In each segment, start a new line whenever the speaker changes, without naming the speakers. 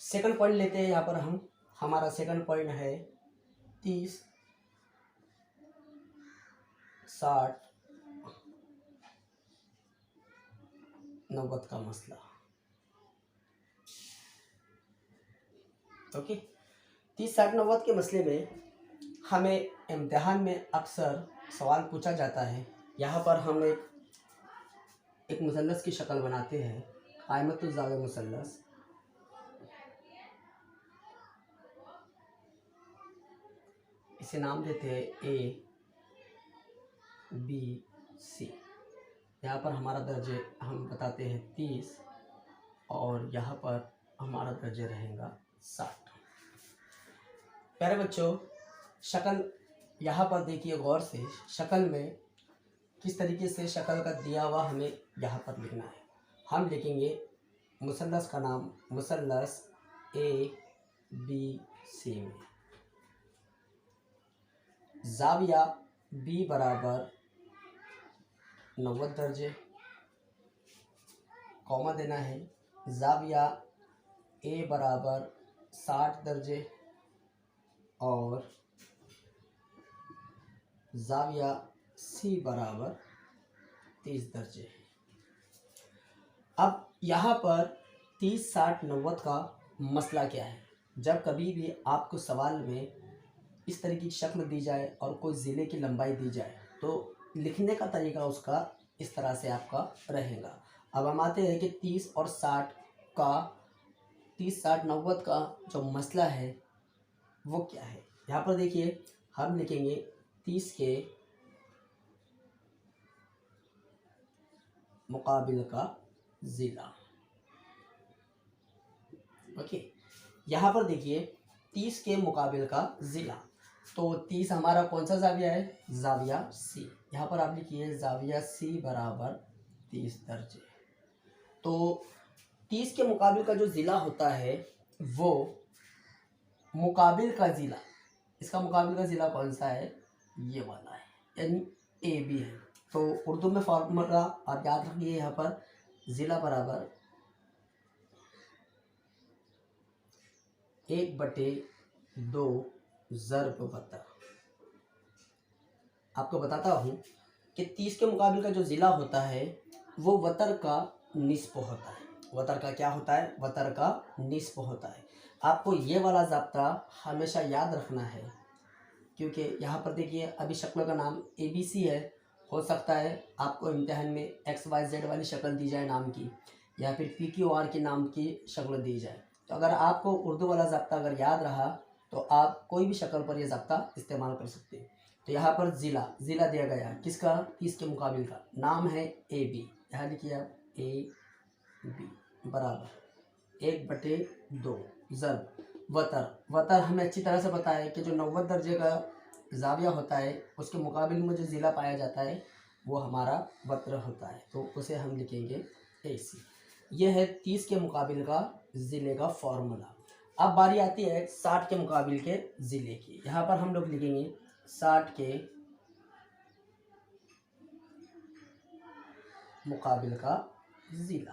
Second point लेते हैं यहाँ पर हम। हमारा सेकंड पॉइंट है 30, 60, 90 का मसला। ओके, 30, 60, 90 के मसले में हमें इम्तिहान में अक्सर सवाल पूछा जाता है। यहाँ पर हम एक मुसल्लस की शक्ल बनाते हैं, कायमतुल ज़ाविया मुसल्लस। इसे नाम देते हैं ए बी सी। यहाँ पर हमारा दर्जे हम बताते हैं 30 और यहाँ पर हमारा दर्जे रहेगा 60। प्यारे बच्चों, शक्ल यहाँ पर देखिए गौर से, शक्ल में किस तरीके से शक्ल का दिया हुआ हमें यहाँ पर लिखना है। हम लिखेंगे मुसल्लस का नाम, मुसल्लस ए बी सी में ज़ाविया बी बराबर 90 दर्जे, कॉमा देना है। ज़ाविया ए बराबर 60 दर्जे और ज़ाविया सी बराबर 30 दर्जे। अब यहाँ पर 30, 60, 90 का मसला क्या है? जब कभी भी आपको सवाल में इस तरह की शक्ल दी जाए और कोई ज़िले की लंबाई दी जाए तो लिखने का तरीका उसका इस तरह से आपका रहेगा। अब हम आते हैं कि 30 और 60 का 30, 60, 90 का जो मसला है वो क्या है। यहाँ पर देखिए हम लिखेंगे 30 के मुकाबिल का ज़िला। ओके, यहाँ पर देखिए 30 के मुकाबिल का ज़िला, तो 30 हमारा कौन सा ज़ाविया है? ज़ाविया सी। यहाँ पर आप लिखिए ज़ाविया सी बराबर 30 दर्जे। तो 30 के मुकाबिल का जो ज़िला होता है वो मुकाबिल का ज़िला, इसका मुकाबिल का ज़िला कौन सा है? ये वाला है, यानी ए बी है। तो उर्दू में फॉर्मूला आप याद रखिए, यहाँ पर ज़िला बराबर 1/2 ज़र्ब वतर। आपको बताता हूँ कि 30 के मुकाबिल का जो ज़िला होता है वो वतर का निस्फ होता है। वतर का क्या होता है? वतर का निस्फ होता है। आपको ये वाला ज़ाब्ता हमेशा याद रखना है, क्योंकि यहाँ पर देखिए अभी शक्ल का नाम ABC है। हो सकता है आपको इम्तिहान में XYZ वाली शक्ल दी जाए नाम की, या फिर PQR के नाम की शक्ल दी जाए। तो अगर आपको उर्दू वाला ज़ाब्ता अगर याद रहा तो आप कोई भी शक्ल पर यह ज़ाब्ता इस्तेमाल कर सकते हैं। तो यहाँ पर ज़िला दिया गया है किसका? 30 के मुकाबिल का। नाम है AB। यहाँ लिखिए आप AB बराबर 1/2 ज़र्ब वतर हमें अच्छी तरह से पता है कि जो 90 दर्जे का ज़ाविया होता है उसके मुकाबिल में जो ज़िला पाया जाता है वो हमारा वत्र होता है, तो उसे हम लिखेंगे AC। ये है 30 के मुकाबिल का ज़िले का फॉर्मूला। अब बारी आती है 60 के मुकाबिल के ज़िले की। यहाँ पर हम लोग लिखेंगे 60 के मुकाबिल का ज़िला।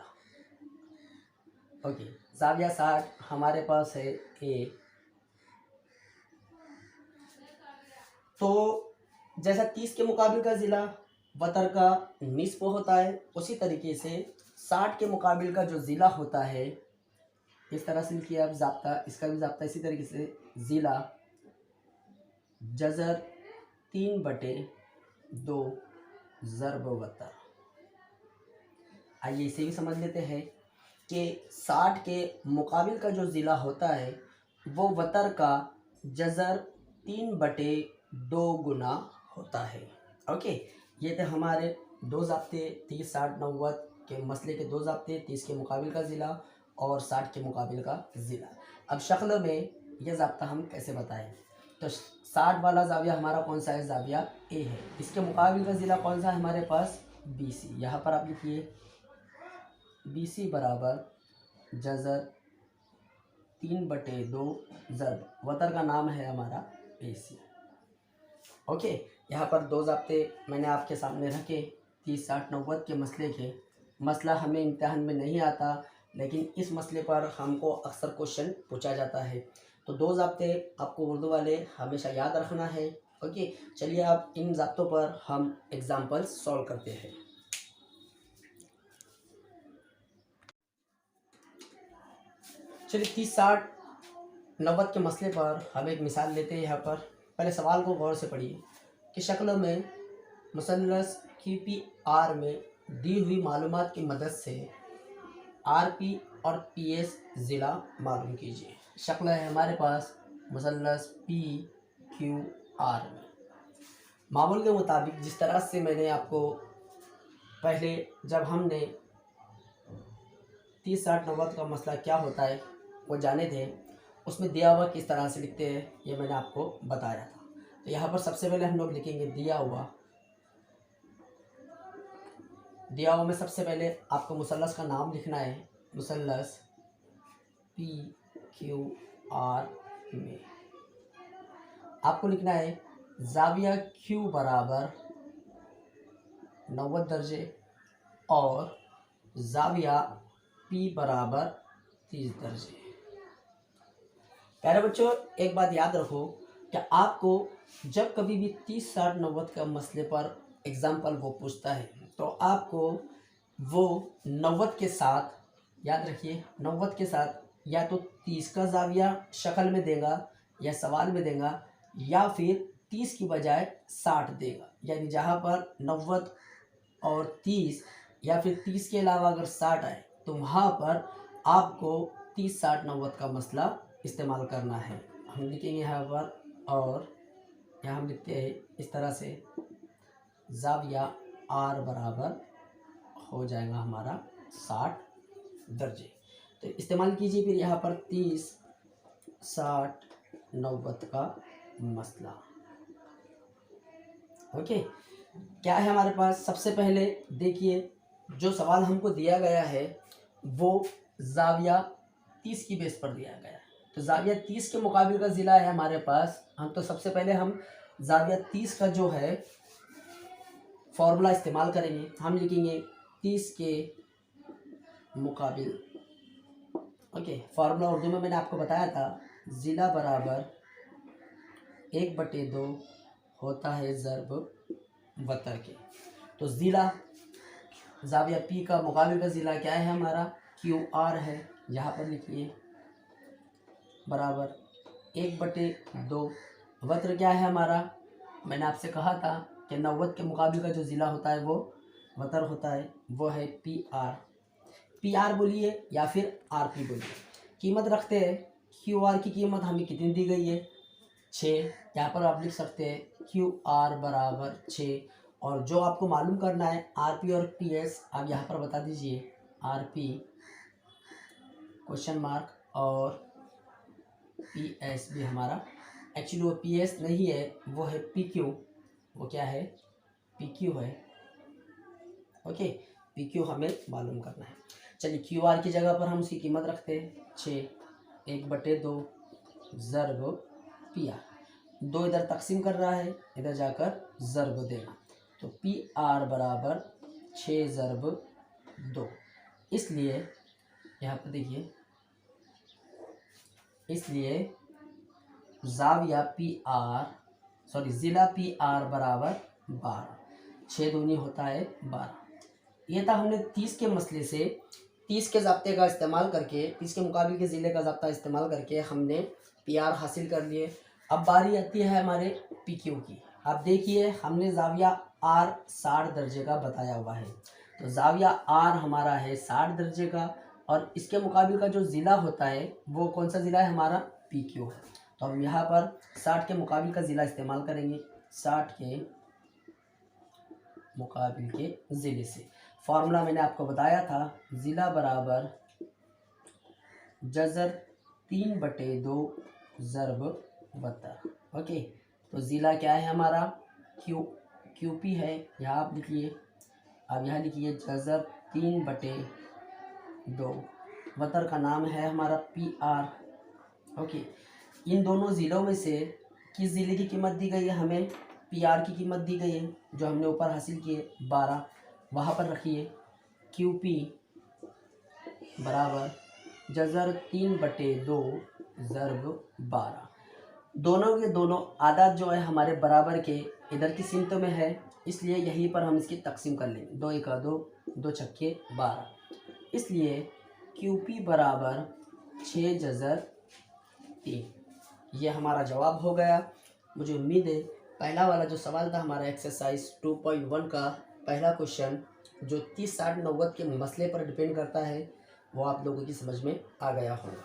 ओके, ज़ाविया 60 हमारे पास है A। तो जैसा 30 के मुकाबिल का ज़िला वतर का निस्फ होता है, उसी तरीके से 60 के मुकाबिल का जो ज़िला होता है, इस तरह से लिखिए आप ज़ाब्ता, इसका भी ज़ाब्ता इसी तरीके से, ज़िला जज़र 3/2 ज़र्ब वतर। आइए इसे भी समझ लेते हैं कि 60 के मुकाबिल का जो ज़िला होता है वो वतर का जज़र 3/2 गुना होता है। ओके, ये थे हमारे दो ज़ाब्ते 30, 60, 90 के मसले के दो ज़ाब्ते, 30 के मुकाबिल का ज़िला और 60 के मुकाबिल का ज़िला। अब शक्ल में यह ज़ाब्ता हम कैसे बताएं? तो 60 वाला ज़ाविया हमारा कौन सा है? ज़ाविया ए है। इसके मुकाबिल का ज़िला कौन सा है हमारे पास? BC। यहाँ पर आप लिखिए BC बराबर जज़र 3/2 ज़र्ब वतर का नाम है हमारा AC। ओके, यहाँ पर दो ज़ाब्ते मैंने आपके सामने रखे 30, 60, 90 के मसले के। मसला हमें इम्तिहान में नहीं आता लेकिन इस मसले पर हमको अक्सर क्वेश्चन पूछा जाता है। तो 2 ज़ाब्ते आपको उर्दू वाले हमेशा याद रखना है। ओके, चलिए अब इन ज़ाब्तों पर हम एग्जाम्पल्स सॉल्व करते हैं। चलिए 30, 60, 90 के मसले पर हम एक मिसाल लेते हैं। यहाँ पर पहले सवाल को गौर से पढ़िए कि शक्ल में मुसल्लस QPR में दी हुई मालूमात की मदद से RP और PS ज़िला मालूम कीजिए। शक्ल है हमारे पास मुसल्लस PQR में। मामूल के मुताबिक जिस तरह से मैंने आपको पहले जब हमने 30, 60, 90 का मसला क्या होता है वो जाने थे, उसमें दिया हुआ किस तरह से लिखते हैं ये मैंने आपको बताया था। तो यहाँ पर सबसे पहले हम लोग लिखेंगे दिया हुआ में सबसे पहले आपको मुसल्लस का नाम लिखना है। मुसल्लस PQR में आपको लिखना है ज़ाविया Q बराबर 90 दर्जे और ज़ाविया P बराबर 30 दर्जे। प्यारे बच्चों, एक बात याद रखो कि आपको जब कभी भी 30, 60, 90 का मसले पर एग्जाम्पल वो पूछता है तो आपको वो 90 के साथ, याद रखिए 90 के साथ या तो 30 का ज़ाविया शक्ल में देगा या सवाल में देगा, या फिर 30 की बजाय 60 देगा। यानी जहाँ पर 90 और 30 या फिर 30 के अलावा अगर 60 आए तो वहाँ पर आपको 30, 60, 90 का मसला इस्तेमाल करना है। हम लिखेंगे यहाँ पर, और यहाँ हम लिखते हैं इस तरह से ज़ाविया R बराबर हो जाएगा हमारा 60 दर्जे। तो इस्तेमाल कीजिए फिर यहाँ पर 30, 60, 90 का मसला। ओके, क्या है हमारे पास? सबसे पहले देखिए जो सवाल हमको दिया गया है वो ज़ाविया 30 की बेस पर दिया गया है। तो ज़ाविया 30 के मुकाबिल का ज़िला है हमारे पास। हम तो सबसे पहले हम ज़ाविया 30 का जो है फॉर्मूला इस्तेमाल करेंगे। हम लिखेंगे 30 के मुकाबिल। ओके, फार्मूला उर्दू में मैंने आपको बताया था, ज़िला बराबर 1/2 होता है ज़र्ब वतर के। तो ज़िला ज़ाविया P का मुकाबिल का ज़िला क्या है हमारा? QR है। यहाँ पर लिखिए बराबर 1/2। वत्र क्या है हमारा? मैंने आपसे कहा था कि 90 के मुकाबिल का जो ज़िला होता है वो वतर होता है, वो है PR बोलिए या फिर RP बोलिए। कीमत रखते हैं। QR की कीमत हमें कितनी दी गई है? 6। यहाँ पर आप लिख सकते हैं QR बराबर 6। और जो आपको मालूम करना है RP और PS, आप यहाँ पर बता दीजिए RP क्वेश्चन मार्क और PS भी हमारा, एक्चुअली वो PS नहीं है, वो है PQ। वो क्या है? PQ है। ओके, PQ हमें मालूम करना है। चलिए QR की जगह पर हम उसकी कीमत रखते हैं 6, 1/2 ज़र्ब PR। 2 इधर तकसीम कर रहा है, इधर जाकर ज़र्ब देना। तो PR बराबर 6 ज़र्ब 2। इसलिए यहाँ पर देखिए, इसलिए ज़ाविया ज़िला PR बराबर 12। 6 दूनी होता है 12। ये था हमने 30 के मसले से 30 के ज़ाब्ते का इस्तेमाल करके, 30 के मुकाबिल के ज़िले का ज़ाब्ता इस्तेमाल करके हमने PR हासिल कर लिए। अब बारी आती है हमारे PQ की। अब देखिए हमने ज़ाविया R 60 दर्जे का बताया हुआ है। तो ज़ाविया R हमारा है 60 दर्जे का, और इसके मुकाबिल का जो ज़िला होता है वो कौन सा ज़िला है हमारा? PQ है। तो हम यहाँ पर 60 के मुकाबिल का ज़िला इस्तेमाल करेंगे। 60 के मुकाबिल के ज़िले से फार्मूला मैंने आपको बताया था, ज़िला बराबर जज़र 3/2 ज़र्ब वतर। ओके, तो ज़िला क्या है हमारा? QP है। यहाँ आप लिखिए, आप यहाँ लिखिए जज़र 3/2, वतर का नाम है हमारा PR। ओके, इन दोनों ज़िलों में से किस ज़िले की कीमत दी गई है हमें? PR की कीमत दी गई है, जो हमने ऊपर हासिल किए 12। वहाँ पर रखिए QP बराबर जज़र 3/2 ज़र्ब 12। दोनों के दोनों आदाद जो है हमारे बराबर के इधर की सिमत में है, इसलिए यहीं पर हम इसकी तकसीम कर लेंगे। 2 एका 2, 2 छक्के 12, इसलिए QP बराबर 6 जज़र 3। ये हमारा जवाब हो गया। मुझे उम्मीद है पहला वाला जो सवाल था हमारा एक्सरसाइज 2.1 का पहला क्वेश्चन जो 30, 60, 90 के मसले पर डिपेंड करता है वो आप लोगों की समझ में आ गया होगा।